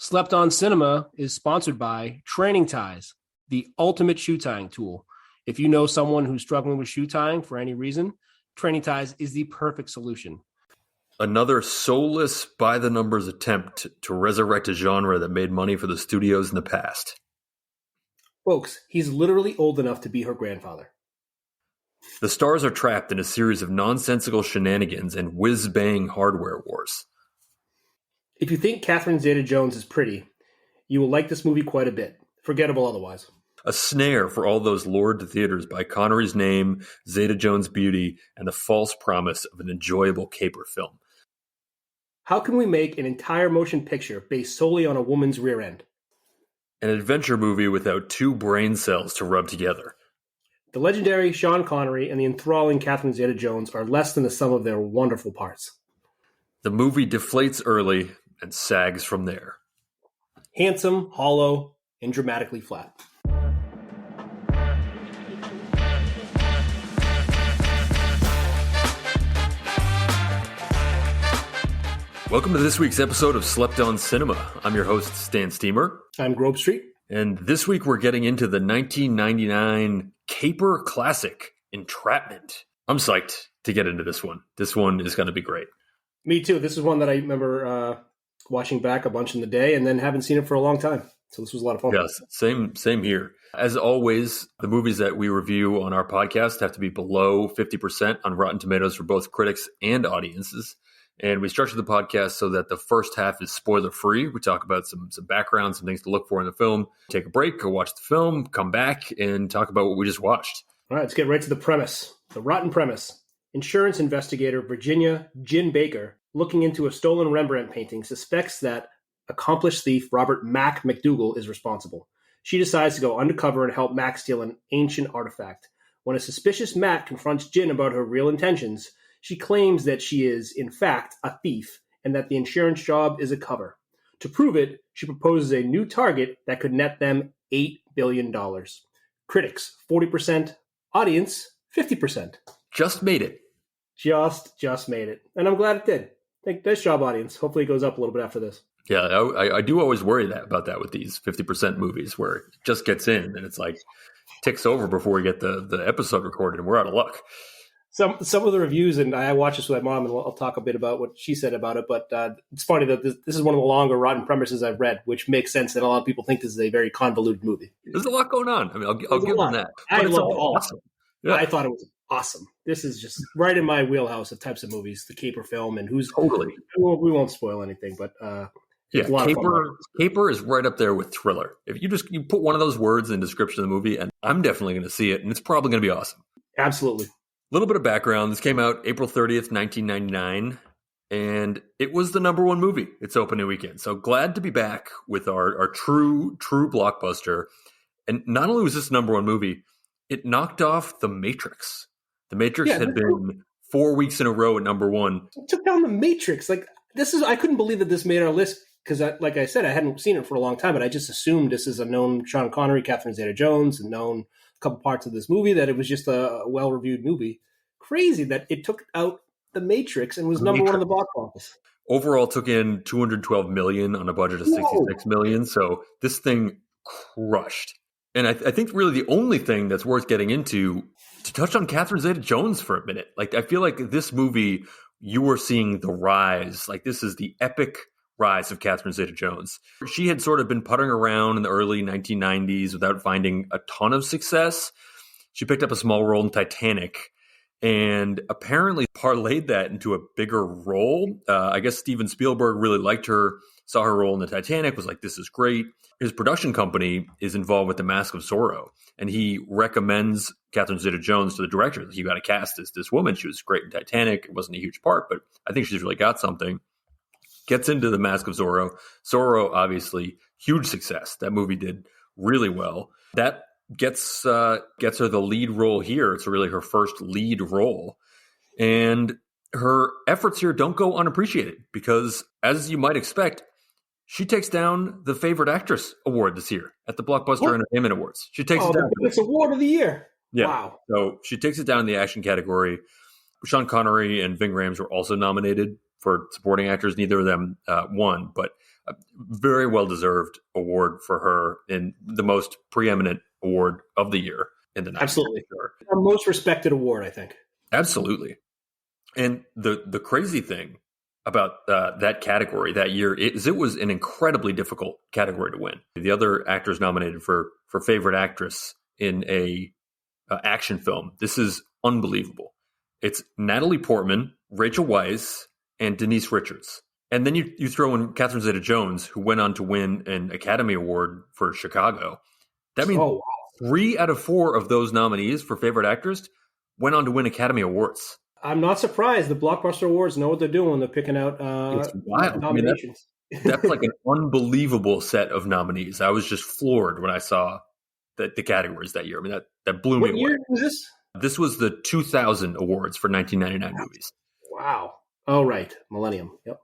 Slept on Cinema is sponsored by Training Ties, the ultimate shoe tying tool. If you know someone who's struggling with shoe tying for any reason, Training Ties is the perfect solution. Another soulless, by-the-numbers attempt to resurrect a genre that made money for the studios in the past. Folks, he's literally old enough to be her grandfather. The stars are trapped in a series of nonsensical shenanigans and whiz-bang hardware wars. If you think Catherine Zeta-Jones is pretty, you will like this movie quite a bit. Forgettable otherwise. A snare for all those lured to theaters by Connery's name, Zeta-Jones' beauty, and the false promise of an enjoyable caper film. How can we make an entire motion picture based solely on a woman's rear end? An adventure movie without two brain cells to rub together. The legendary Sean Connery and the enthralling Catherine Zeta-Jones are less than the sum of their wonderful parts. The movie deflates early and sags from there. Handsome, hollow, and dramatically flat. Welcome to this week's episode of Slept on Cinema. I'm your host, StanSteamer. I'm GrobeStreet. And this week we're getting into the 1999 caper classic, Entrapment. I'm psyched to get into this one. This one is going to be great. Me too. This is one that I remember watching back a bunch in the day and then haven't seen it for a long time. So this was a lot of fun. Yes, same here. As always, the movies that we review on our podcast have to be below 50% on Rotten Tomatoes for both critics and audiences. And we structure the podcast so that the first half is spoiler-free. We talk about some background, some things to look for in the film. Take a break, go watch the film, come back, and talk about what we just watched. All right, let's get right to the premise. The rotten premise. Insurance investigator Virginia Gin Baker, looking into a stolen Rembrandt painting, suspects that accomplished thief Robert Mac McDougal is responsible. She decides to go undercover and help Mac steal an ancient artifact. When a suspicious Mac confronts Gin about her real intentions, she claims that she is, in fact, a thief and that the insurance job is a cover. To prove it, she proposes a new target that could net them $8 billion. Critics, 40%. Audience, 50%. Just made it. Just made it. And I'm glad it did. Nice job, audience. Hopefully it goes up a little bit after this. Yeah, I do always worry about that with these 50% movies where it just gets in and it's like ticks over before we get the episode recorded and we're out of luck. Some of the reviews, and I watched this with my mom, and I'll talk a bit about what she said about it, but it's funny that this is one of the longer rotten premises I've read, which makes sense that a lot of people think this is a very convoluted movie. There's a lot going on. I mean, I'll give them that. I loved it all. Awesome. Yeah. I thought it was awesome. This is just right in my wheelhouse of types of movies, the caper film, and who's... Totally. We won't spoil anything, but... Yeah, caper is right up there with thriller. If you put one of those words in the description of the movie, and I'm definitely going to see it, and it's probably going to be awesome. Absolutely. A little bit of background. This came out April 30th, 1999, and it was the number one movie its opening weekend. So glad to be back with our true blockbuster. And not only was this the number one movie, it knocked off The Matrix. The Matrix had been 4 weeks in a row at number one. It took down The Matrix. I couldn't believe that this made our list because, like I said, I hadn't seen it for a long time, but I just assumed this is a known Sean Connery, Catherine Zeta-Jones, and known couple parts of this movie, that it was just a well-reviewed movie. Crazy that it took out The Matrix and was number one in the box office. Overall took in $212 million on a budget of $66 million. So this thing crushed. And I think really the only thing that's worth getting into, to touch on Catherine Zeta-Jones for a minute. Like, I feel like this movie, you are seeing the rise. Like, this is the epic rise of Catherine Zeta-Jones. She had sort of been puttering around in the early 1990s without finding a ton of success. She picked up a small role in Titanic and apparently parlayed that into a bigger role. I guess Steven Spielberg really liked her, saw her role in the Titanic, was like, this is great. His production company is involved with The Mask of Zorro, and he recommends Catherine Zeta-Jones to the director. You got to cast this woman. She was great in Titanic. It wasn't a huge part, but I think she's really got something. Gets into The Mask of Zorro. Zorro, obviously, huge success. That movie did really well. That gets her the lead role here. It's really her first lead role. And her efforts here don't go unappreciated because, as you might expect, she takes down the Favorite Actress Award this year at the Blockbuster Entertainment Awards. She takes it down. It's Award of the Year. Yeah. Wow. So she takes it down in the action category. Sean Connery and Ving Rhames were also nominated for supporting actors. Neither of them won, but a very well-deserved award for her in the most preeminent award of the year in the 90s. Absolutely. Our most respected award, I think. Absolutely. And the crazy thing about that category that year is it was an incredibly difficult category to win. The other actors nominated for favorite actress in a action film, this is unbelievable. It's Natalie Portman, Rachel Weisz, and Denise Richards. And then you throw in Catherine Zeta-Jones, who went on to win an Academy Award for Chicago. That means 3 out of 4 of those nominees for favorite actress went on to win Academy Awards. I'm not surprised. The Blockbuster Awards know what they're doing when they're picking out it's wild. nominations. That's like an unbelievable set of nominees. I was just floored when I saw the categories that year. I mean, that blew me away. What year was this? This was the 2000 awards for 1999 movies. Wow. Oh, right. Millennium. Yep.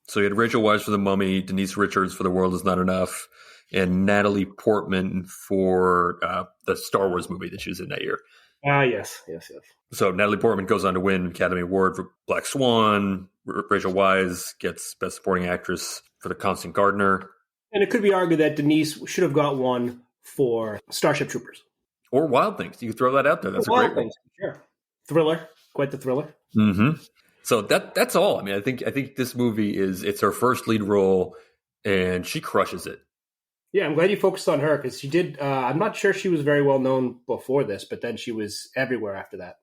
So you had Rachel Weisz for The Mummy, Denise Richards for The World Is Not Enough, and Natalie Portman for the Star Wars movie that she was in that year. Yes. So Natalie Portman goes on to win Academy Award for Black Swan. Rachel Weisz gets Best Supporting Actress for The Constant Gardener. And it could be argued that Denise should have got one for Starship Troopers. Or Wild Things. You can throw that out there. That's a great one. Sure. Thriller. Quite the thriller. Mm-hmm. So that's all. I mean, I think this movie it's her first lead role, and she crushes it. Yeah, I'm glad you focused on her because she did. I'm not sure she was very well known before this, but then she was everywhere after that.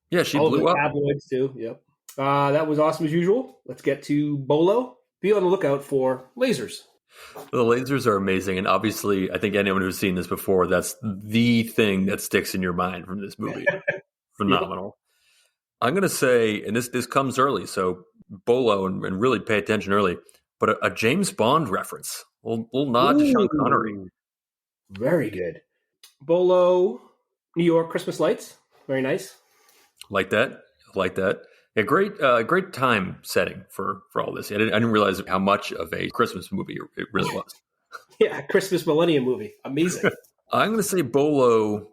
Yeah, she blew up. Tabloids too. Yep. That was awesome as usual. Let's get to Bolo. Be on the lookout for lasers. The lasers are amazing, and obviously, I think anyone who's seen this before, that's the thing that sticks in your mind from this movie. Phenomenal. I'm going to say, and this comes early, so Bolo, and really pay attention early, but a James Bond reference. A little nod to Sean Connery. Very good. Bolo, New York Christmas lights. Very nice. Like that. Yeah, great time setting for all this. I didn't realize how much of a Christmas movie it really was. Yeah, Christmas Millennium movie. Amazing. I'm going to say Bolo,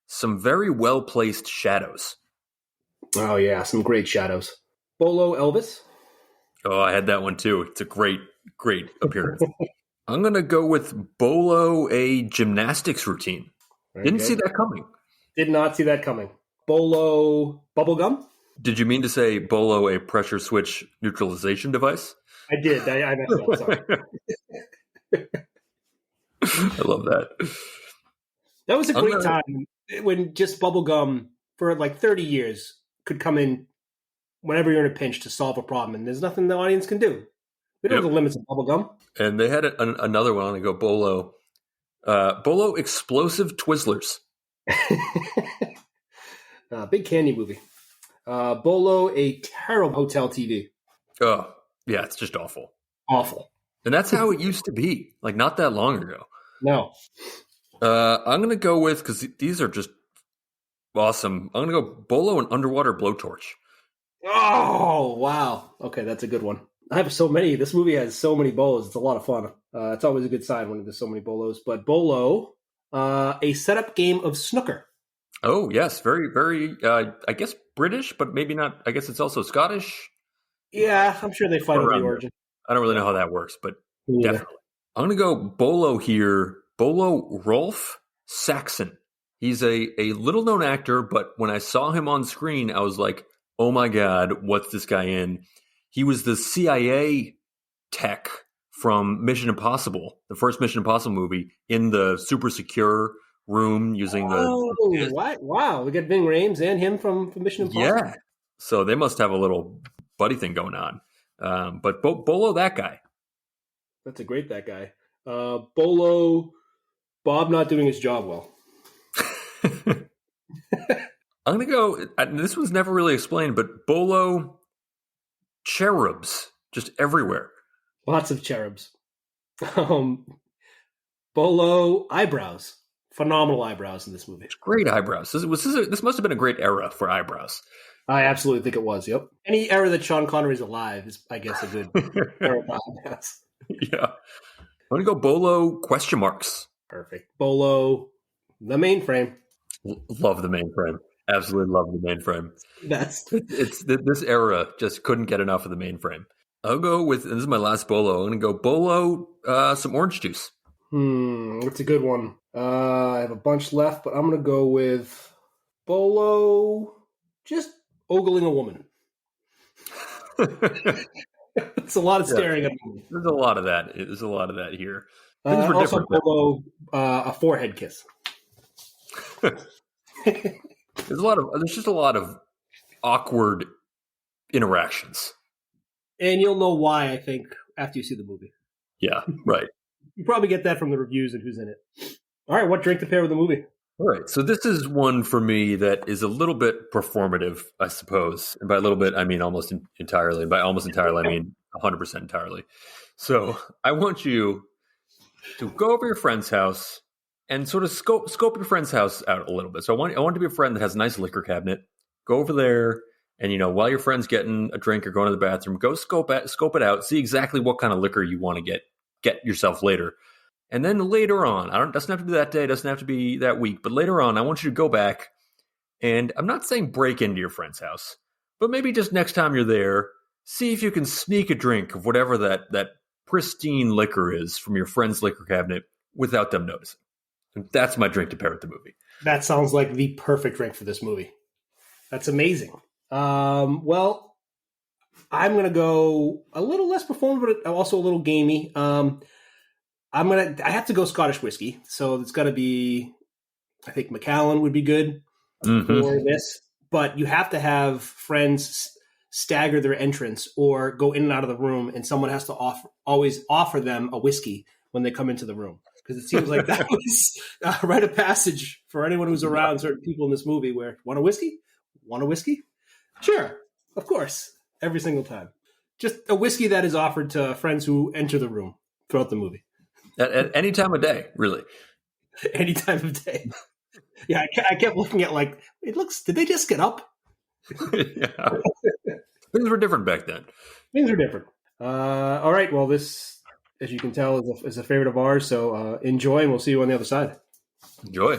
some very well-placed shadows. Oh, yeah, some great shadows. Bolo Elvis. Oh, I had that one too. It's a great appearance. I'm going to go with Bolo, a gymnastics routine. Didn't see that coming. Did not see that coming. Bolo bubblegum? Did you mean to say Bolo, a pressure switch neutralization device? I did. I messed up. Sorry. I love that. That was a great time when just bubblegum for like 30 years could come in whenever you're in a pinch to solve a problem, and there's nothing the audience can do. We don't have the limits of bubblegum. And they had another one. I go Bolo. Bolo explosive Twizzlers. Big candy movie. Bolo, a terrible hotel TV. Oh, yeah, it's just awful. Awful. And that's how it used to be, like not that long ago. No. I'm going to go with, because these are just awesome, I'm going to go Bolo and underwater blowtorch. Oh, wow. Okay, that's a good one. I have so many. This movie has so many bolos. It's a lot of fun. It's always a good sign when there's so many bolos. But Bolo, a setup game of snooker. Oh, yes. Very, very, I guess British, but maybe not. I guess it's also Scottish. Yeah, I'm sure they find out the origin. I don't really know how that works, but definitely. I'm going to go Bolo here. Bolo Rolf Saxon. He's a little-known actor, but when I saw him on screen, I was like, oh my God, what's this guy in? He was the CIA tech from Mission Impossible, the first Mission Impossible movie, in the super secure room using the... Oh, what? Wow. We got Ving Rhames and him from Mission Impossible. Yeah. So they must have a little buddy thing going on. But Bolo, that guy. That's a great that guy. Bolo, Bob not doing his job well. I'm going to go, this was never really explained, but Bolo cherubs just everywhere. Lots of cherubs. Bolo eyebrows. Phenomenal eyebrows in this movie. Great eyebrows. This must have been a great era for eyebrows. I absolutely think it was, yep. Any era that Sean Connery's alive is, I guess, a good era for eyebrows. Yeah. I'm going to go Bolo question marks. Perfect. Bolo, the mainframe. Love the mainframe. Absolutely love the mainframe. It's this era just couldn't get enough of the mainframe. I'll go with, and this is my last bolo. I'm going to go bolo some orange juice. It's a good one. I have a bunch left, but I'm going to go with bolo just ogling a woman. It's a lot of staring at me. There's a lot of that. There's a lot of that here. Things were also bolo a forehead kiss. There's just a lot of awkward interactions. And you'll know why, I think, after you see the movie. Yeah, right. You probably get that from the reviews and who's in it. All right, what drink to pair with the movie? All right, so this is one for me that is a little bit performative, I suppose. And by a little bit, I mean almost entirely. And by almost entirely, I mean 100% entirely. So I want you to go over your friend's house and sort of scope your friend's house out a little bit. So I want to be a friend that has a nice liquor cabinet. Go over there, and while your friend's getting a drink or going to the bathroom, go scope it out, see exactly what kind of liquor you want to get yourself later. And then later on, doesn't have to be that day, doesn't have to be that week, but later on, I want you to go back, and I'm not saying break into your friend's house, but maybe just next time you're there, see if you can sneak a drink of whatever that pristine liquor is from your friend's liquor cabinet without them noticing. And that's my drink to pair with the movie. That sounds like the perfect drink for this movie. That's amazing. Well, I'm going to go a little less performative, but also a little gamey. I have to go Scottish whiskey, so it's got to be, I think Macallan would be good for this, but you have to have friends stagger their entrance or go in and out of the room, and someone has to always offer them a whiskey when they come into the room, because it seems like that was a rite of passage for anyone who's around certain people in this movie where, want a whiskey? Want a whiskey? Sure, of course, every single time. Just a whiskey that is offered to friends who enter the room throughout the movie. At any time of day, really. Any time of day. Yeah, I kept looking at did they just get up? Yeah. Things were different back then. Things are different. All right, well, this, as you can tell, is a favorite of ours, so enjoy, and we'll see you on the other side. Enjoy.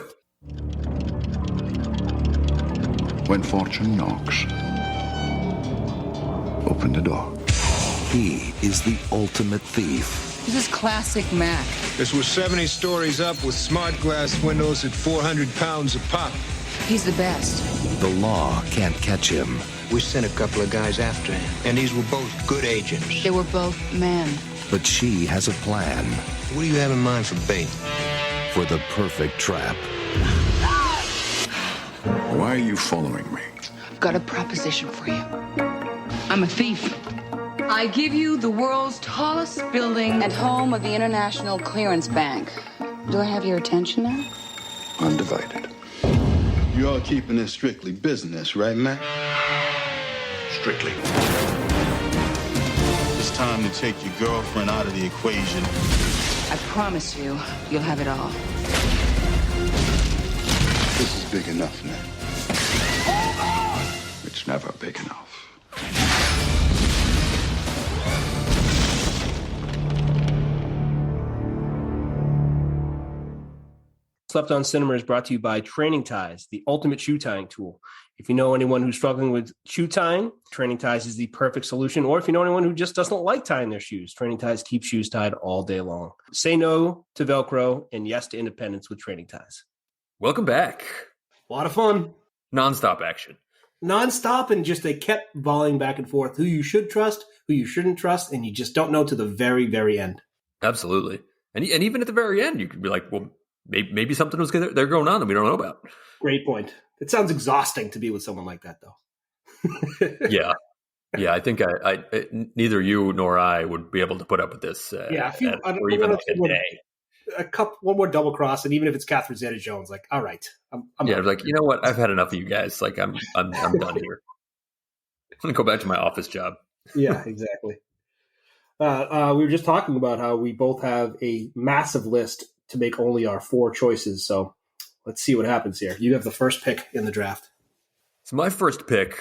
When fortune knocks, open the door. He is the ultimate thief. This is classic Mac. This was 70 stories up with smart glass windows at 400 pounds a pop. He's the best. The law can't catch him. We sent a couple of guys after him, and these were both good agents. They were both men. But she has a plan. What do you have in mind for bait? For the perfect trap. Why are you following me? I've got a proposition for you. I'm a thief. I give you the world's tallest building and home of the International Clearance Bank. Do I have your attention now? Undivided. You all keeping this strictly business, right, Mac? Strictly. It's time to take your girlfriend out of the equation. I promise you, you'll have it all. This is big enough now. It's never big enough. Slept on Cinema is brought to you by Training Ties, the ultimate shoe tying tool. If you know anyone who's struggling with shoe tying, Training Ties is the perfect solution. Or if you know anyone who just doesn't like tying their shoes, Training Ties keeps shoes tied all day long. Say no to Velcro and yes to independence with Training Ties. Welcome back. A lot of fun. Non-stop action. Non-stop, and just they kept volleying back and forth who you should trust, who you shouldn't trust, and you just don't know to the very, very end. Absolutely. And even at the very end, you could be like, well, maybe something was they're going on that we don't know about. Great point. It sounds exhausting to be with someone like that, though. Yeah. I think I neither you nor I would be able to put up with this. Or even like a day. One more double cross, and even if it's Catherine Zeta-Jones, like, all right, I'm like, you know what? I've had enough of you guys. Like, I'm done here. I'm gonna go back to my office job. Yeah, exactly. We were just talking about how we both have a massive list to make only our 4 choices. So let's see what happens here. You have the first pick in the draft. So my first pick,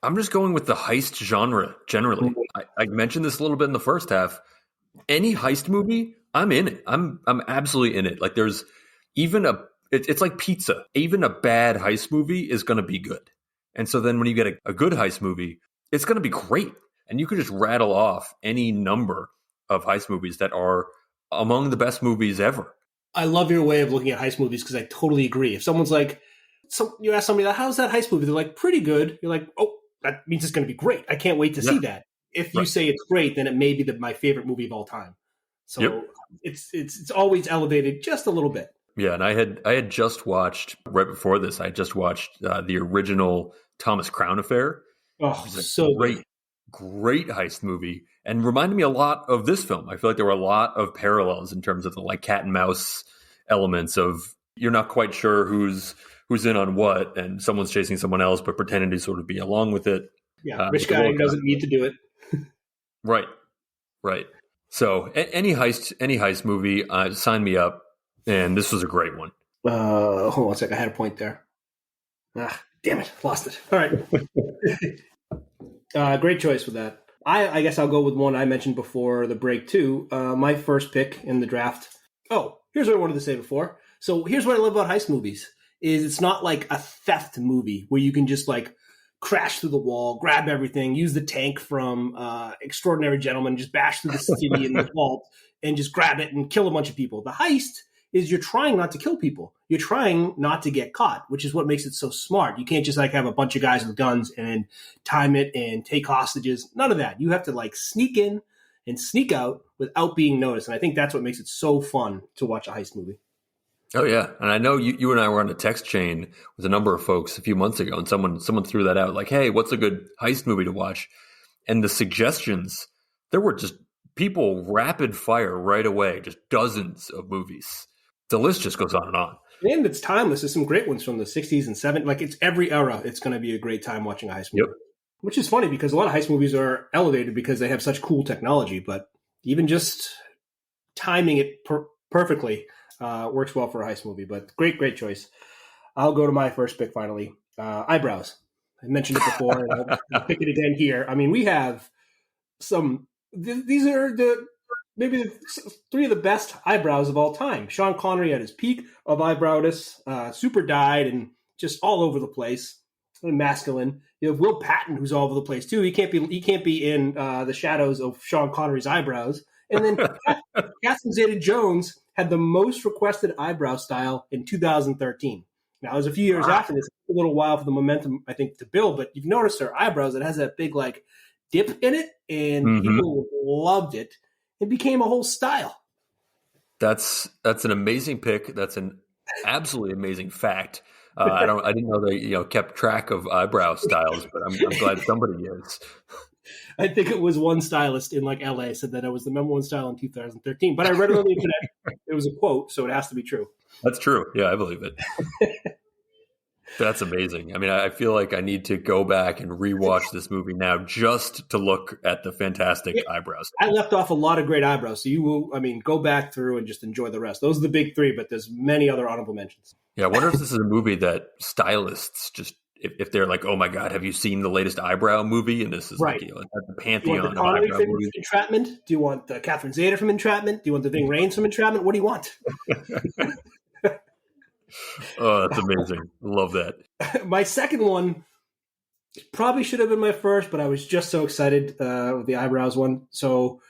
I'm just going with the heist genre generally. I mentioned this a little bit in the first half. Any heist movie, I'm in it. I'm absolutely in it. Like, there's even it's like pizza. Even a bad heist movie is going to be good. And so then when you get a good heist movie, it's going to be great. And you could just rattle off any number of heist movies that are among the best movies ever. I love your way of looking at heist movies because I totally agree. If someone's like, you ask somebody, how's that heist movie? They're like, pretty good. You're like, oh, that means it's going to be great. I can't wait to see that. If you say it's great, then it may be my favorite movie of all time. So it's always elevated just a little bit. Yeah, and I had just watched, right before this, I just watched the original Thomas Crown Affair. Oh, so great heist movie, and reminded me a lot of this film. I feel like there were a lot of parallels in terms of the like cat and mouse elements of you're not quite sure who's in on what, and someone's chasing someone else, but pretending to sort of be along with it. Yeah, rich guy who doesn't need to do it. Right. So any heist movie, sign me up. And this was a great one. Hold on a sec. I had a point there. Damn it. Lost it. All right. Great choice with that. I guess I'll go with one I mentioned before the break, too. My first pick in the draft. Oh, here's what I wanted to say before. So here's what I love about heist movies is it's not like a theft movie where you can just like crash through the wall, grab everything, use the tank from Extraordinary Gentlemen, just bash through the city in the vault and just grab it and kill a bunch of people. The heist is you're trying not to kill people. You're trying not to get caught, which is what makes it so smart. You can't just like have a bunch of guys with guns and time it and take hostages. None of that. You have to like sneak in and sneak out without being noticed. And I think that's what makes it so fun to watch a heist movie. Oh, yeah. And I know you and I were on a text chain with a number of folks a few months ago, and someone threw that out like, hey, what's a good heist movie to watch? And the suggestions, there were just people rapid fire right away, just dozens of movies. The list just goes on and on. And it's timeless. There's some great ones from the 60s and 70s. Like, it's every era. It's going to be a great time watching a heist movie. Yep. Which is funny because a lot of heist movies are elevated because they have such cool technology. But even just timing it perfectly works well for a heist movie. But great choice. I'll go to my first pick finally. Eyebrows. I mentioned it before, and I'll pick it again here. I mean, we have some... These are maybe three of the best eyebrows of all time. Sean Connery at his peak of eyebrowdness, super dyed and just all over the place, and masculine. You have Will Patton, who's all over the place too. He can't be in the shadows of Sean Connery's eyebrows. And then Catherine Zeta-Jones had the most requested eyebrow style in 2013. Now, it was a few years after this, a little while for the momentum, I think, to build. But you've noticed her eyebrows; it has that big like dip in it, and people loved it. It became a whole style. That's an amazing pick. That's an absolutely amazing fact. I didn't know they kept track of eyebrow styles, but I'm glad somebody is. I think it was one stylist in like LA said that it was the number one style in 2013. But I read it on the internet. It was a quote, so it has to be true. That's true. Yeah, I believe it. That's amazing. I mean, I feel like I need to go back and rewatch this movie now just to look at the fantastic eyebrows. I left off a lot of great eyebrows, so you will, go back through and just enjoy the rest. Those are the big three, but there's many other honorable mentions. Yeah, I wonder if this is a movie that stylists just, if they're like, oh my God, have you seen the latest eyebrow movie? And this is right. Like the pantheon of eyebrow movies. Entrapment? Do you want the Catherine Zeta from Entrapment? Do you want the Ving Rhames from Entrapment? What do you want? Oh, that's amazing. Love that. My second one probably should have been my first, but I was just so excited with the eyebrows one. So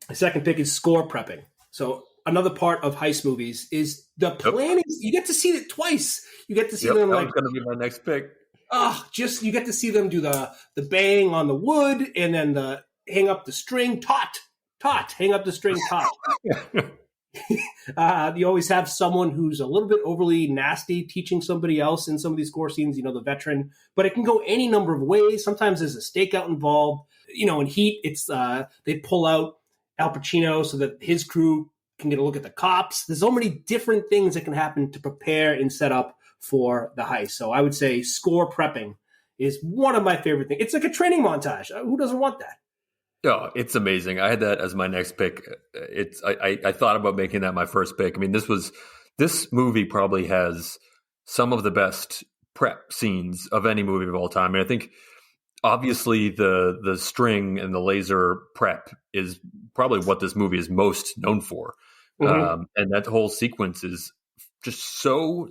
the second pick is score prepping. So another part of heist movies is the planning. You get to see it twice. You get to see them like... That's going to be my next pick. You get to see them do the bang on the wood and then the hang up the string, hang up the string, taut. You always have someone who's a little bit overly nasty teaching somebody else in some of these score scenes, the veteran, but it can go any number of ways. Sometimes there's a stakeout involved. In Heat, it's they pull out Al Pacino so that his crew can get a look at the cops. There's so many different things that can happen to prepare and set up for the heist. So I would say score prepping is one of my favorite things. It's like a training montage. Who doesn't want that? Oh, it's amazing. I had that as my next pick. I thought about making that my first pick. I mean, this movie probably has some of the best prep scenes of any movie of all time. And I think obviously the string and the laser prep is probably what this movie is most known for. And that whole sequence is just so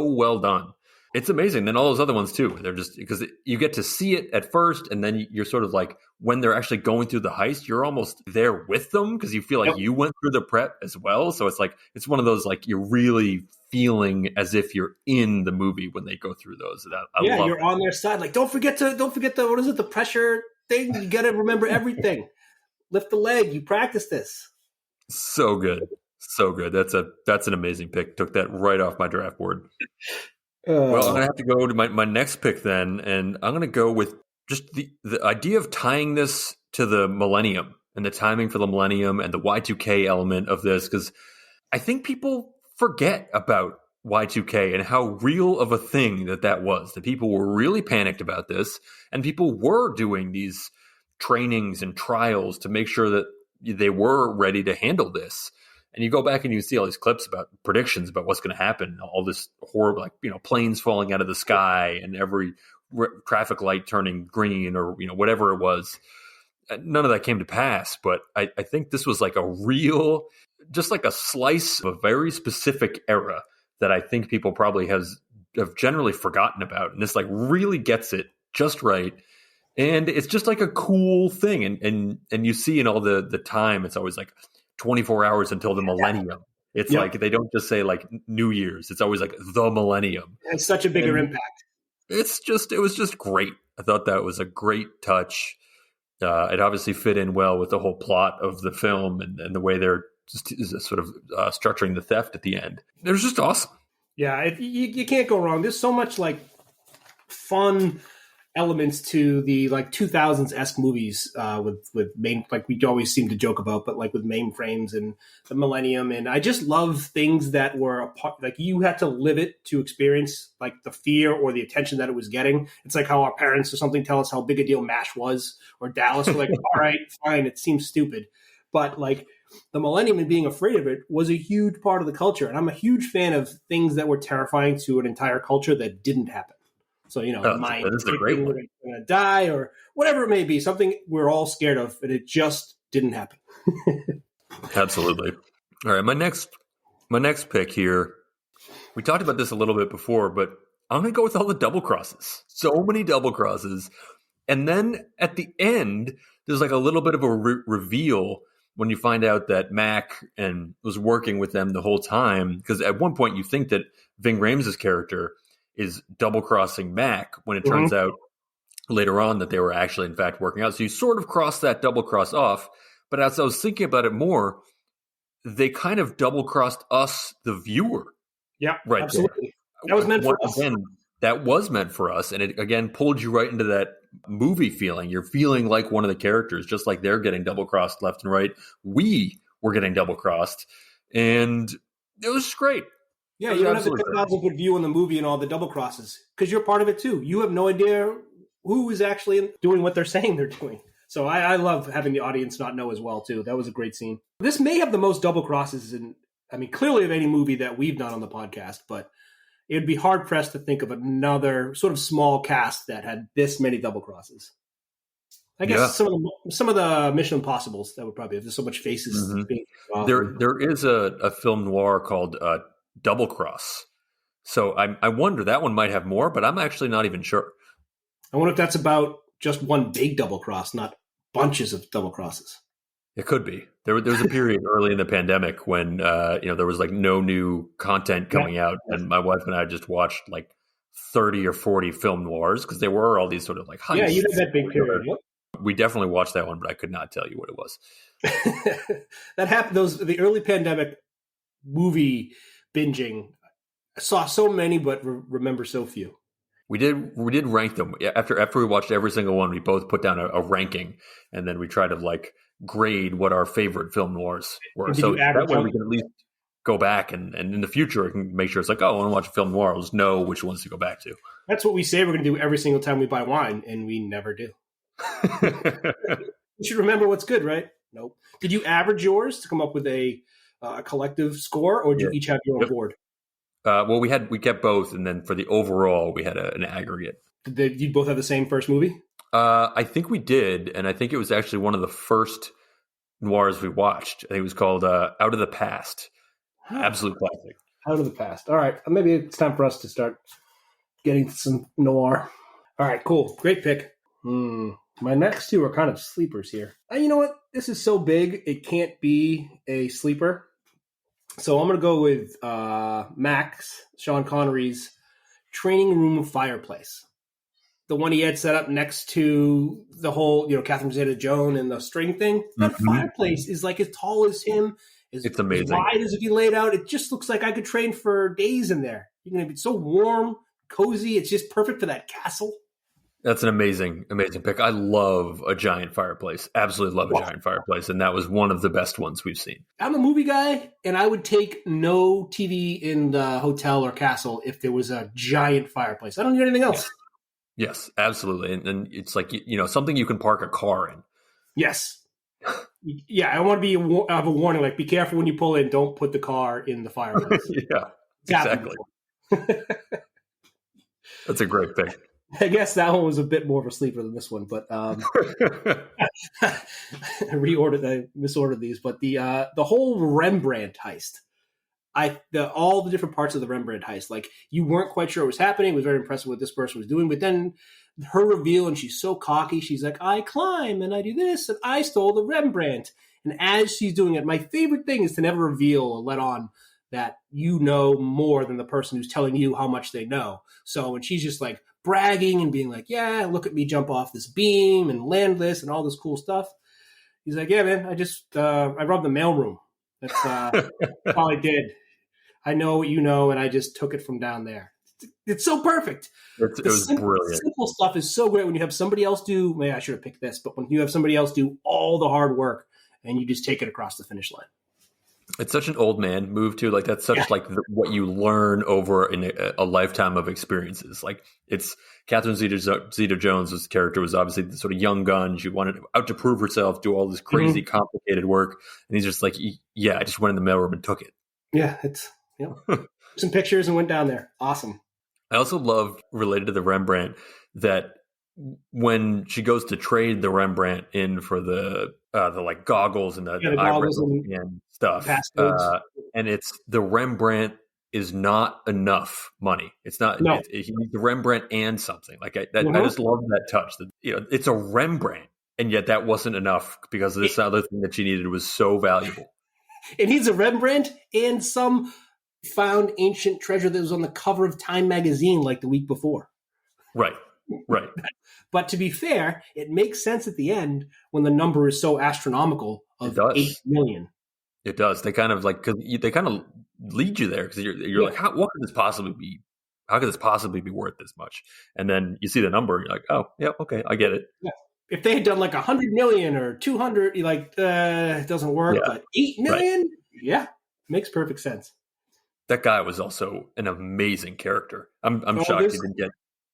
well done. It's amazing. Then all those other ones too. They're just because you get to see it at first, and then you're sort of like when they're actually going through the heist, you're almost there with them because you feel like you went through the prep as well. So it's like it's one of those like you're really feeling as if you're in the movie when they go through those. I love you're on their side. Like don't forget the what is it, the pressure thing? You got to remember everything. Lift the leg. You practice this. So good. So good. That's an amazing pick. Took that right off my draft board. Well, I'm going to have to go to my next pick then, and I'm going to go with just the idea of tying this to the millennium and the timing for the millennium and the Y2K element of this, because I think people forget about Y2K and how real of a thing that was. That people were really panicked about this, and people were doing these trainings and trials to make sure that they were ready to handle this. And you go back and you see all these clips about predictions about what's going to happen, all this horrible, like, planes falling out of the sky and every traffic light turning green or, whatever it was. None of that came to pass. But I think this was like a real, just like a slice of a very specific era that I think people probably have generally forgotten about. And this like really gets it just right. And it's just like a cool thing. And you see in all the time, it's always like 24 hours until the millennium. It's like they don't just say like New Year's. It's always like the millennium. It's such a bigger impact. It was just great. I thought that was a great touch. It obviously fit in well with the whole plot of the film and the way they're just sort of structuring the theft at the end. It was just awesome. Yeah, you can't go wrong. There's so much like fun elements to the like 2000s-esque movies with main, like we always seem to joke about, but like with mainframes and the millennium. And I just love things that were a part, like you had to live it to experience like the fear or the attention that it was getting. It's like how our parents or something tell us how big a deal MASH was, or Dallas. We're like, all right, fine, it seems stupid. But like the millennium and being afraid of it was a huge part of the culture. And I'm a huge fan of things that were terrifying to an entire culture that didn't happen. So, that is a great one. We're going to die or whatever it may be, something we're all scared of, and it just didn't happen. Absolutely. All right, my next pick here, we talked about this a little bit before, but I'm going to go with all the double crosses. So many double crosses. And then at the end, there's like a little bit of a reveal when you find out that Mac was working with them the whole time. Because at one point you think that Ving Rhames' character is double-crossing Mac when it turns out later on that they were actually, in fact, working out. So you sort of cross that double-cross off. But as I was thinking about it more, they kind of double-crossed us, the viewer. Yeah, right absolutely. There. That was meant for us. Again, that was meant for us. And it, again, pulled you right into that movie feeling. You're feeling like one of the characters, just like they're getting double-crossed left and right. We were getting double-crossed. And it was great. Yeah, you don't have the 10,000-foot view on the movie and all the double crosses because you're part of it too. You have no idea who is actually doing what they're saying they're doing. So I love having the audience not know as well too. That was a great scene. This may have the most double crosses clearly of any movie that we've done on the podcast, but it would be hard pressed to think of another sort of small cast that had this many double crosses. I guess some of the Mission Impossibles that would probably have just so much faces being there is a film noir called Double Cross. So I wonder, that one might have more, but I'm actually not even sure. I wonder if that's about just one big double cross, not bunches of double crosses. It could be. There was a period early in the pandemic when there was like no new content coming out, and my wife and I just watched like 30 or 40 film noirs because there were all these sort of like heists. Yeah, you had that big period. Yep. We definitely watched that one, but I could not tell you what it was. That happened. The early pandemic movie binging. I saw so many, but remember so few. We did rank them after we watched every single one. We both put down a ranking, and then we tried to like grade what our favorite film noirs were. So that way we can at least go back and in the future I can make sure it's like, oh, I want to watch a film noir. I'll just know which ones to go back to. That's what we say we're going to do every single time we buy wine, and we never do. You should remember what's good, right? Nope. Did you average yours to come up with a collective score, or did you each have your own board? Well, we kept both, and then for the overall, we had an aggregate. Did you both have the same first movie? I think we did, and I think it was actually one of the first noirs we watched. I think it was called Out of the Past. Absolute classic. Out of the past. All right. Maybe it's time for us to start getting some noir. All right, cool. Great pick. My next two are kind of sleepers here. You know what? This is so big, it can't be a sleeper. So I'm going to go with Max, Sean Connery's training room fireplace. The one he had set up next to the whole, Catherine Zeta-Jones and the string thing. That fireplace is like as tall as him. It's amazing. As wide as if you laid out. It just looks like I could train for days in there. You're going to be so warm, cozy. It's just perfect for that castle. That's an amazing, amazing pick. I love a giant fireplace. Absolutely love a giant fireplace. And that was one of the best ones we've seen. I'm a movie guy, and I would take no TV in the hotel or castle if there was a giant fireplace. I don't need anything else. Yes, absolutely. And it's like, something you can park a car in. Yes. Yeah, I want to have a warning, like, be careful when you pull in. Don't put the car in the fireplace. Yeah, exactly. That's a great pick. I guess that one was a bit more of a sleeper than this one, but I misordered these. But the whole Rembrandt heist, all the different parts of the Rembrandt heist, like you weren't quite sure what was happening. It was very impressive what this person was doing, but then her reveal, and she's so cocky. She's like, I climb and I do this and I stole the Rembrandt. And as she's doing it, my favorite thing is to never reveal or let on that you know more than the person who's telling you how much they know. So when she's just like bragging and being like, yeah, look at me jump off this beam and land this and all this cool stuff. He's like, yeah, man, I just, I robbed the mailroom. That's all I did. I know what you know, and I just took it from down there. It's so perfect. It was brilliant. Simple stuff is so great when you have somebody else do, maybe I should have picked this, but when you have somebody else do all the hard work and you just take it across the finish line. It's such an old man move too. Like that's such what you learn over in a lifetime of experiences. Like it's Catherine Zeta-Jones' character was obviously the sort of young gun. She wanted out to prove herself, do all this crazy, complicated work. And he's just like, yeah, I just went in the mailroom and took it. Yeah. It's, some pictures and went down there. Awesome. I also love, related to the Rembrandt, that when she goes to trade the Rembrandt in for the like goggles and the goggles and stuff, and it's the Rembrandt is not enough money. It's not. No. He needs the Rembrandt and something like that. I just love that touch. That it's a Rembrandt, and yet that wasn't enough because this other thing that she needed was so valuable. It needs a Rembrandt and some found ancient treasure that was on the cover of Time magazine like the week before. Right. But to be fair, it makes sense at the end when the number is so astronomical of 8 million. It does. They kind of they kind of lead you there because you're like, what could this possibly be? How could this possibly be worth this much? And then you see the number, and you're like, oh, yeah, okay, I get it. Yeah. If they had done like 100 million or 200, you're like, it doesn't work. Yeah. But 8 million, makes perfect sense. That guy was also an amazing character. I'm shocked he didn't get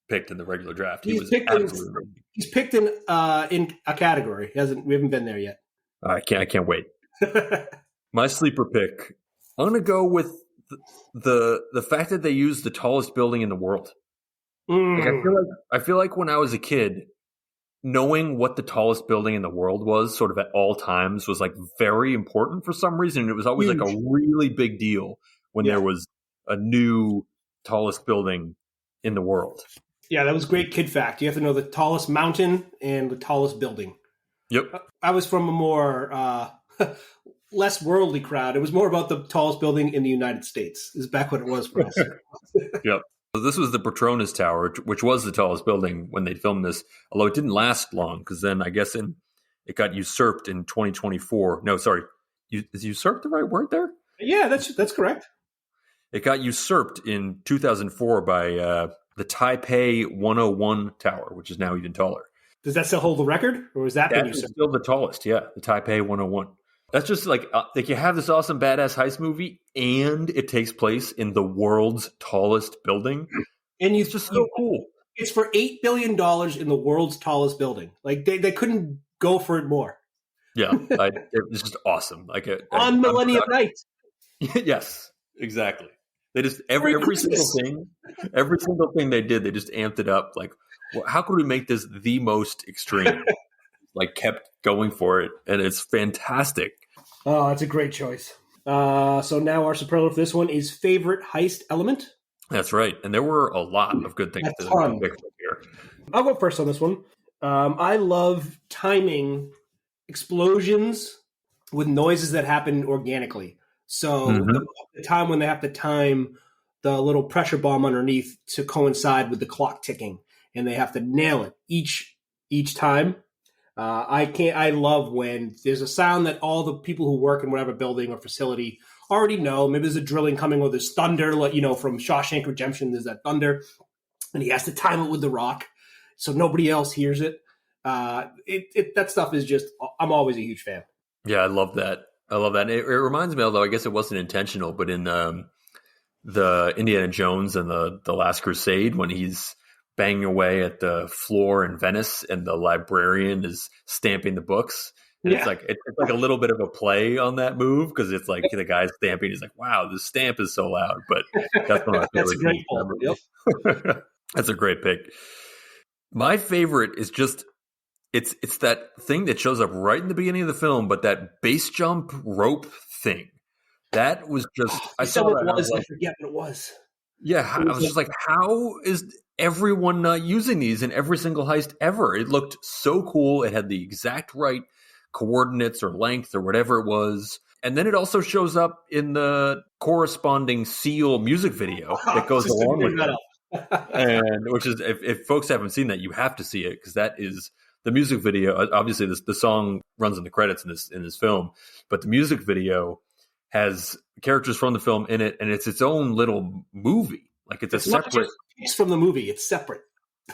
picked in the regular draft. He was absolutely amazing. He's picked in a category. We haven't been there yet. I can't wait. My sleeper pick, I'm gonna go with the fact that they used the tallest building in the world. Like, I feel like when I was a kid, knowing what the tallest building in the world was sort of at all times was like very important for some reason. It was always like a really big deal when there was a new tallest building in the world. Yeah, that was great kid fact. You have to know the tallest mountain and the tallest building. Yep. I was from a more less worldly crowd. It was more about the tallest building in the United States. Is back when it was for us. Yep. So this was the Petronas Tower, which was the tallest building when they filmed this, although it didn't last long because then I guess it got usurped in 2024. No, sorry. Is usurped the right word there? Yeah, that's correct. It got usurped in 2004 by the Taipei 101 Tower, which is now even taller. Does that still hold the record, or is that still the tallest? Yeah, the Taipei 101. That's just like you have this awesome badass heist movie, and it takes place in the world's tallest building, and it's just so cool. It's for $8 billion in the world's tallest building. Like they couldn't go for it more. Yeah, it was just awesome. Like on Millennium Night. Yes, exactly. They just every single thing they did, they just amped it up. Like, well, how could we make this the most extreme? Like, kept going for it, and it's fantastic. Oh, that's a great choice. So now our superlative for this one is favorite heist element. That's right. And there were a lot of good things to pick from here. I'll go first on this one. I love timing explosions with noises that happen organically. So the time when they have to time the little pressure bomb underneath to coincide with the clock ticking, and they have to nail it each time. I love when there's a sound that all the people who work in whatever building or facility already know. Maybe there's a drilling coming or there's thunder, like, from Shawshank Redemption, there's that thunder, and he has to time it with the rock so nobody else hears it. That stuff is just, I'm always a huge fan. Yeah, I love that. It reminds me, although I guess it wasn't intentional, but in the Indiana Jones and the Last Crusade, when he's banging away at the floor in Venice and the librarian is stamping the books. And it's like a little bit of a play on that move, because it's like the guy's stamping. He's like, wow, the stamp is so loud. But that's one of my favorite things. Yep. That's a great pick. My favorite is just, it's that thing that shows up right in the beginning of the film, but that base jump rope thing. That was just, I saw that. I forget what it was. Yeah, I was just like, how is everyone not using these in every single heist ever? It looked so cool. It had the exact right coordinates or length or whatever it was. And then it also shows up in the corresponding Seal music video that goes along with it. And which is, if folks haven't seen that, you have to see it, because that is the music video. Obviously, the song runs in the credits in this film, but the music video has characters from the film in it, and it's its own little movie. Like it's a separate not just piece from the movie; it's separate.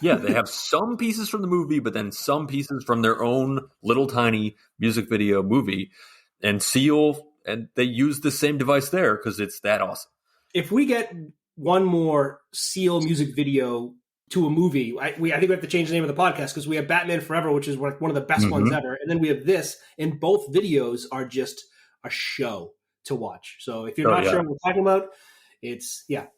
Yeah, they have some pieces from the movie, but then some pieces from their own little tiny music video movie. And Seal, and they use the same device there because it's that awesome. If we get one more Seal music video to a movie, I think we have to change the name of the podcast, because we have Batman Forever, which is one of the best ones ever, and then we have this, and both videos are just a show to watch. So if you're not sure what we're talking about,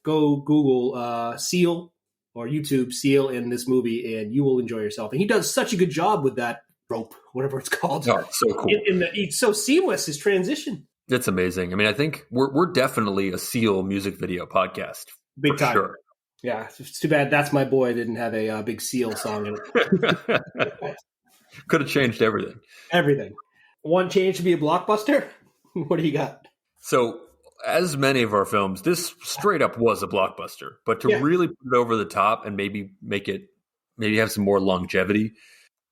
go Google Seal or YouTube Seal in this movie, and you will enjoy yourself. And he does such a good job with that rope, whatever it's called. Oh, so cool. It's so seamless, his transition. It's amazing. I mean, I think we're definitely a Seal music video podcast. Big time. Sure. Yeah, it's too bad That's My Boy didn't have a big Seal song in it. Could have changed everything. Everything. One change to be a blockbuster? What do you got? So, as many of our films, this straight up was a blockbuster. But to really put it over the top and maybe have some more longevity,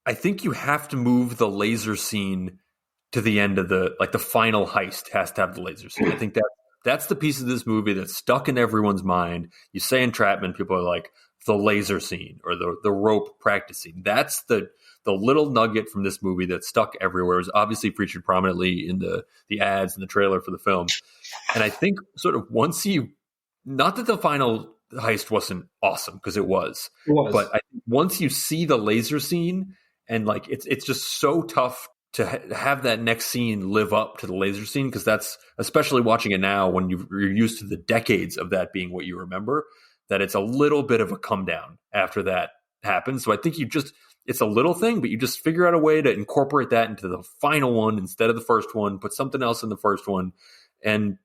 I think you have to move the laser scene to the end of the final heist has to have the laser scene. I think that's the piece of this movie that's stuck in everyone's mind. You say Entrapment, people are like, the laser scene or the rope practice scene. That's the little nugget from this movie that's stuck everywhere. It was obviously featured prominently in the ads and the trailer for the film. And I think sort of once not that the final heist wasn't awesome, because it was, but I think once you see the laser scene, and like it's just so tough to have that next scene live up to the laser scene, because that's, especially watching it now when you're used to the decades of that being what you remember, that it's a little bit of a come down after that happens. So I think it's a little thing, but you just figure out a way to incorporate that into the final one instead of the first one, put something else in the first one. And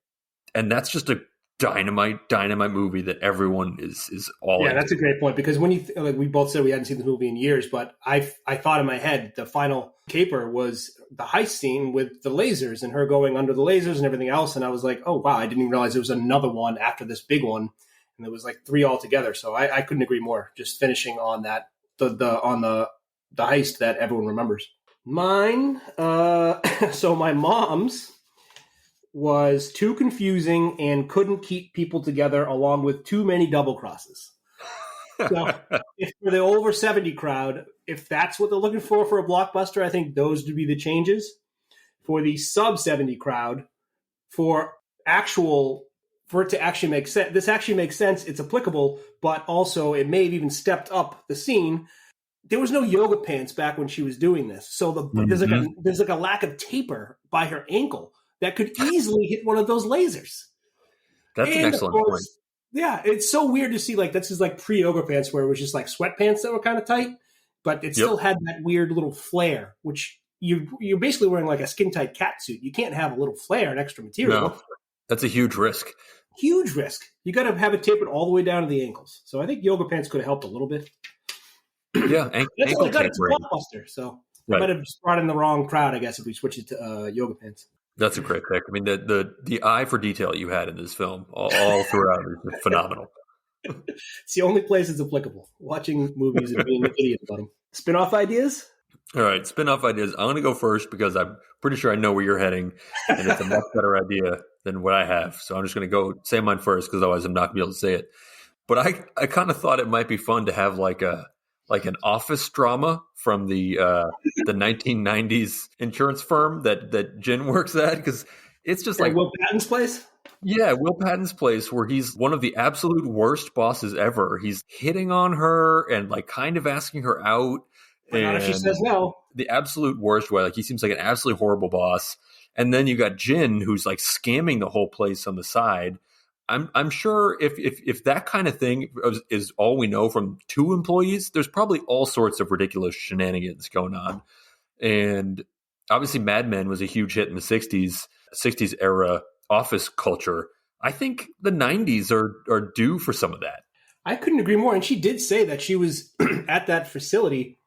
that's just a dynamite movie that everyone is all into. That's a great point, because when we both said we hadn't seen the movie in years, but I thought in my head the final caper was the heist scene with the lasers and her going under the lasers and everything else, and I was like, oh wow, I didn't even realize there was another one after this big one, and there was like 3 altogether. So I couldn't agree more. Just finishing on that the heist that everyone remembers. Mine, so my mom's was too confusing and couldn't keep people together, along with too many double crosses. So if for the over 70 crowd, if that's what they're looking for a blockbuster, I think those would be the changes. For the sub 70 crowd, for it to actually make sense, this actually makes sense, it's applicable, but also it may have even stepped up the scene. There was no yoga pants back when she was doing this. So there's like a lack of taper by her ankle that could easily hit one of those lasers. That's an excellent point. Yeah, it's so weird to see, like, this is like pre-yoga pants where it was just like sweatpants that were kind of tight, but it still had that weird little flare, which you're basically wearing like a skin tight cat suit. You can't have a little flare and extra material. No, that's a huge risk. Huge risk. You got to have it tapered all the way down to the ankles. So I think yoga pants could have helped a little bit. Yeah, That's all ankle I got. It's a tapering. blockbuster. So Right. I might have just brought in the wrong crowd, I guess, if we switch it to yoga pants. That's a great pick. I mean, the eye for detail you had in this film all throughout is phenomenal. It's the only place it's applicable. Watching movies and being an idiot about them. Spin-off ideas? All right, spin-off ideas. I'm going to go first because I'm pretty sure I know where you're heading, and it's a much better idea than what I have. So I'm just going to go say mine first because otherwise I'm not going to be able to say it. But I kind of thought it might be fun to have like an office drama from the 1990s insurance firm that Jin works at, because it's just like Will Patton's place? Yeah, Will Patton's place, where he's one of the absolute worst bosses ever. He's hitting on her and like kind of asking her out. Not if she says no. The absolute worst way. Like, he seems like an absolutely horrible boss. And then you got Jin, who's like scamming the whole place on the side. I'm sure if that kind of thing is all we know from two employees, there's probably all sorts of ridiculous shenanigans going on. And obviously Mad Men was a huge hit in the 60s era office culture. I think the 90s are due for some of that. I couldn't agree more. And she did say that she was at that facility,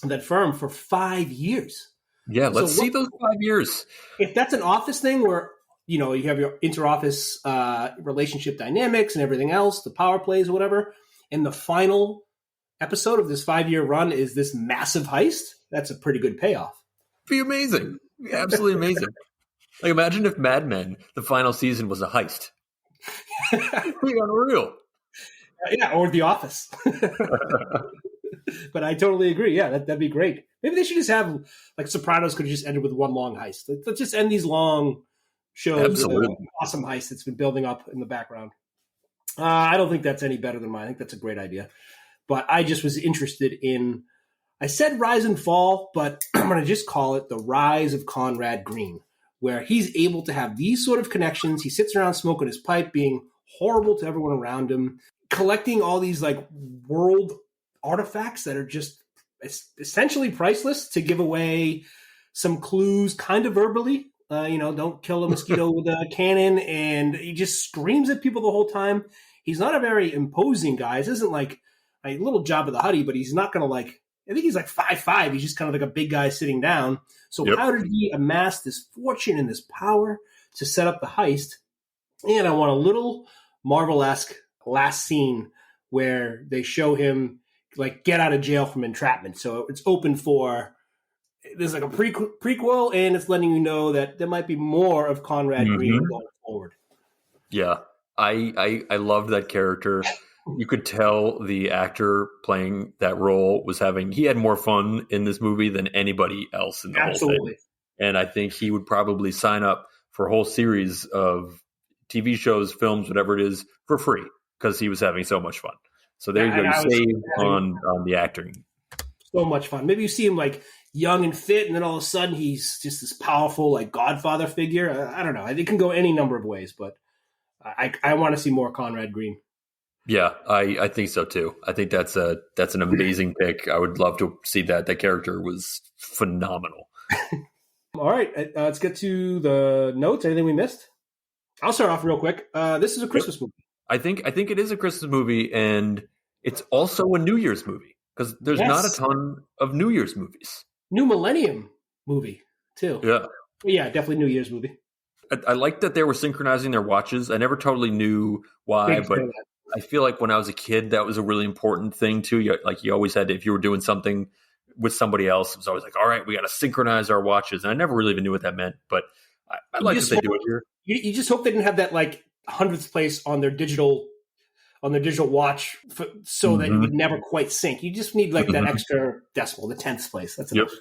that firm, for 5 years. Yeah, let's see those 5 years. If that's an office thing where, you know, you have your inter-office relationship dynamics and everything else, the power plays or whatever, and the final episode of this 5-year run is this massive heist, that's a pretty good payoff. Be amazing. Be absolutely amazing. Like, imagine if Mad Men, the final season, was a heist. It'd be unreal. Yeah, or The Office. But I totally agree. Yeah, that'd be great. Maybe they should just have, like, Sopranos could have just ended with one long heist. Let's just end these long shows with an awesome heist that's been building up in the background. I don't think that's any better than mine. I think that's a great idea. But I just was interested in, I said Rise and Fall, but I'm going to just call it the Rise of Conrad Green, where he's able to have these sort of connections. He sits around smoking his pipe, being horrible to everyone around him, collecting all these like world artifacts that are just essentially priceless to give away some clues kind of verbally. Don't kill a mosquito with a cannon. And he just screams at people the whole time. He's not a very imposing guy. This isn't like a little Jabba the Hutt, but he's not going to like, I think he's like 5'5". He's just kind of like a big guy sitting down. So How did he amass this fortune and this power to set up the heist? And I want a little Marvel-esque last scene where they show him like get out of jail from entrapment. So it's open for, there's like a prequel, and it's letting you know that there might be more of Conrad Green going forward. Yeah, I loved that character. You could tell the actor playing that role he had more fun in this movie than anybody else in the whole thing. And I think he would probably sign up for a whole series of TV shows, films, whatever it is, for free because he was having so much fun. So there you go. You saved on the acting. So much fun. Maybe you see him like young and fit, and then all of a sudden he's just this powerful like Godfather figure. I don't know. It can go any number of ways, but I want to see more Conrad Green. Yeah, I think so too. I think that's an amazing pick. I would love to see that. That character was phenomenal. All right, let's get to the notes. Anything we missed? I'll start off real quick. This is a Christmas movie. I think it is a Christmas movie, and it's also a New Year's movie because there's not a ton of New Year's movies. New Millennium movie too. Yeah, definitely New Year's movie. I like that they were synchronizing their watches. I never totally knew why, but I feel like when I was a kid, that was a really important thing too. You always had to, if you were doing something with somebody else, it was always like, all right, we got to synchronize our watches. And I never really even knew what that meant, but I like that they do it here. You just hope they didn't have that like 100th place on their digital watch so that you would never quite sync. You just need like that extra decimal, the 10th place. That's enough.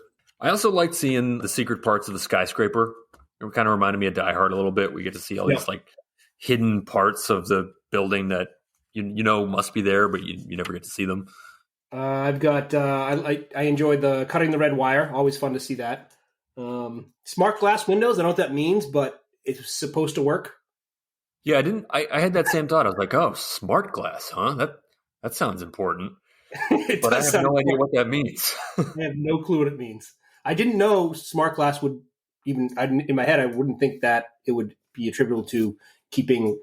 I also liked seeing the secret parts of the skyscraper. It kind of reminded me of Die Hard a little bit. We get to see all these like hidden parts of the building that you know must be there, but you never get to see them. I've got I enjoyed the cutting the red wire. Always fun to see that. Smart glass windows. I don't know what that means, but it's supposed to work. Yeah, I had that same thought. I was like, oh, smart glass, huh? That sounds important. But I have no idea what that means. I have no clue what it means. I didn't know smart glass would even. In my head, I wouldn't think that it would be attributable to keeping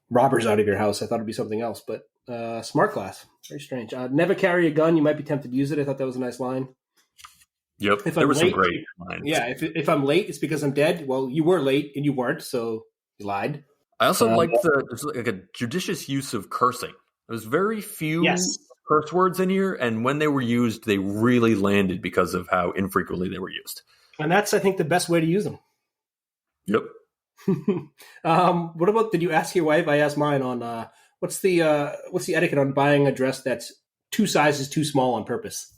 robbers out of your house. I thought it'd be something else, but smart glass, very strange. Never carry a gun. You might be tempted to use it. I thought that was a nice line. Yep, If there I'm were some late, great lines. Yeah, if I'm late, it's because I'm dead. Well, you were late and you weren't, so you lied. I also liked there's like a judicious use of cursing. There's very few curse words in here, and when they were used, they really landed because of how infrequently they were used. And that's, I think, the best way to use them. Yep. What about? Did you ask your wife? I asked mine on what's the etiquette on buying a dress that's 2 sizes too small on purpose?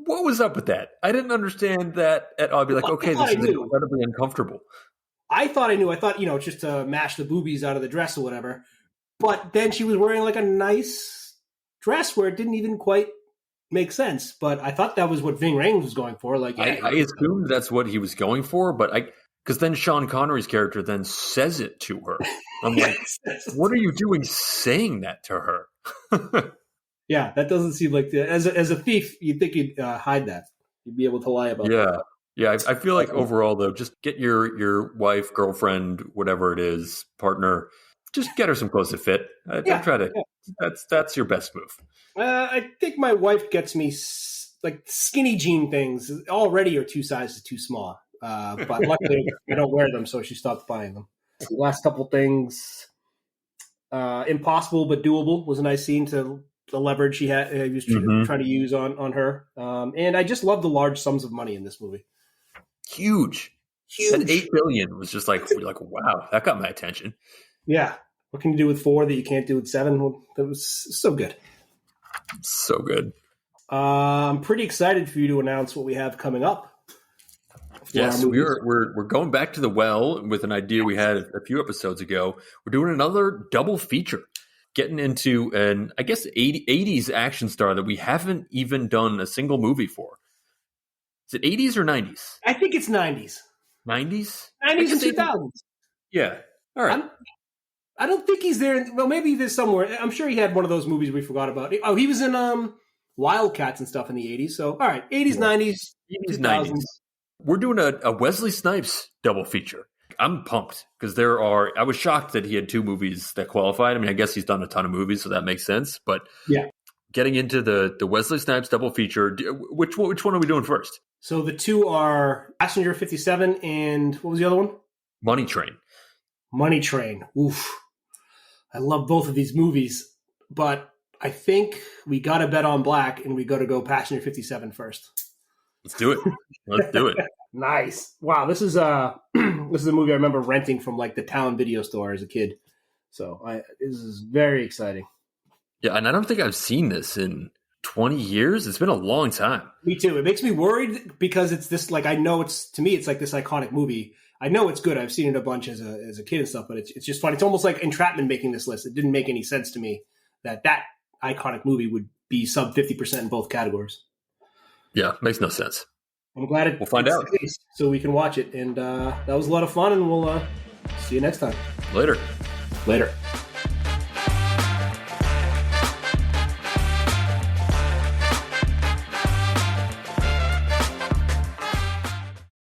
What was up with that? I didn't understand that at all. I'd be like, okay, this is incredibly uncomfortable. I thought I knew. I thought, just to mash the boobies out of the dress or whatever. But then she was wearing like a nice dress where it didn't even quite make sense. But I thought that was what Ving Rhames was going for. Like, I assumed that's what he was going for, but because then Sean Connery's character then says it to her. I'm like, what are you doing saying that to her? Yeah, that doesn't seem like as a thief, you'd think you'd hide that. You'd be able to lie about that. Yeah, I feel like overall, though, just get your wife, girlfriend, whatever it is, partner, just get her some clothes that fit. Don't try to. Yeah. That's your best move. I think my wife gets me like skinny jean things already are 2 sizes too small. But luckily, I don't wear them, so she stopped buying them. The last couple things, impossible but doable was a nice scene to the leverage he was trying to use on her. And I just love the large sums of money in this movie. Huge. That $8 billion was just like, wow, that got my attention. Yeah. What can you do with 4 that you can't do with 7? Well, that was so good. So good. I'm pretty excited for you to announce what we have coming up. Yes, we're going back to the well with an idea we had a few episodes ago. We're doing another double feature, getting into an, I guess, 80s action star that we haven't even done a single movie for. Is it 80s or 90s? I think it's 90s. 90s? 90s and 2000s. Yeah. All right. I don't think he's there. Well, maybe there's somewhere. I'm sure he had one of those movies we forgot about. Oh, he was in Wildcats and stuff in the 80s. So, all right, 80s, 90s, 80s, 90s. We're doing a Wesley Snipes double feature. I'm pumped because I was shocked that he had 2 movies that qualified. I mean, I guess he's done a ton of movies, so that makes sense. But getting into the Wesley Snipes double feature, which one are we doing first? So the 2 are Passenger 57 and what was the other one? Money Train. Money Train. Oof. I love both of these movies, but I think we got to bet on black and we got to go Passenger 57 first. Let's do it. Let's do it. Nice. Wow. This is a movie I remember renting from like the town video store as a kid. So this is very exciting. Yeah. And I don't think I've seen this in 20 years. It's been a long time. Me too. It makes me worried because it's this, like, I know to me, it's like this iconic movie. I know it's good. I've seen it a bunch as a kid and stuff, but it's just fun. It's almost like Entrapment making this list. It didn't make any sense to me that iconic movie would be sub 50% in both categories. Yeah, makes no sense. I'm glad we'll find out so we can watch it. And that was a lot of fun, and we'll see you next time. Later.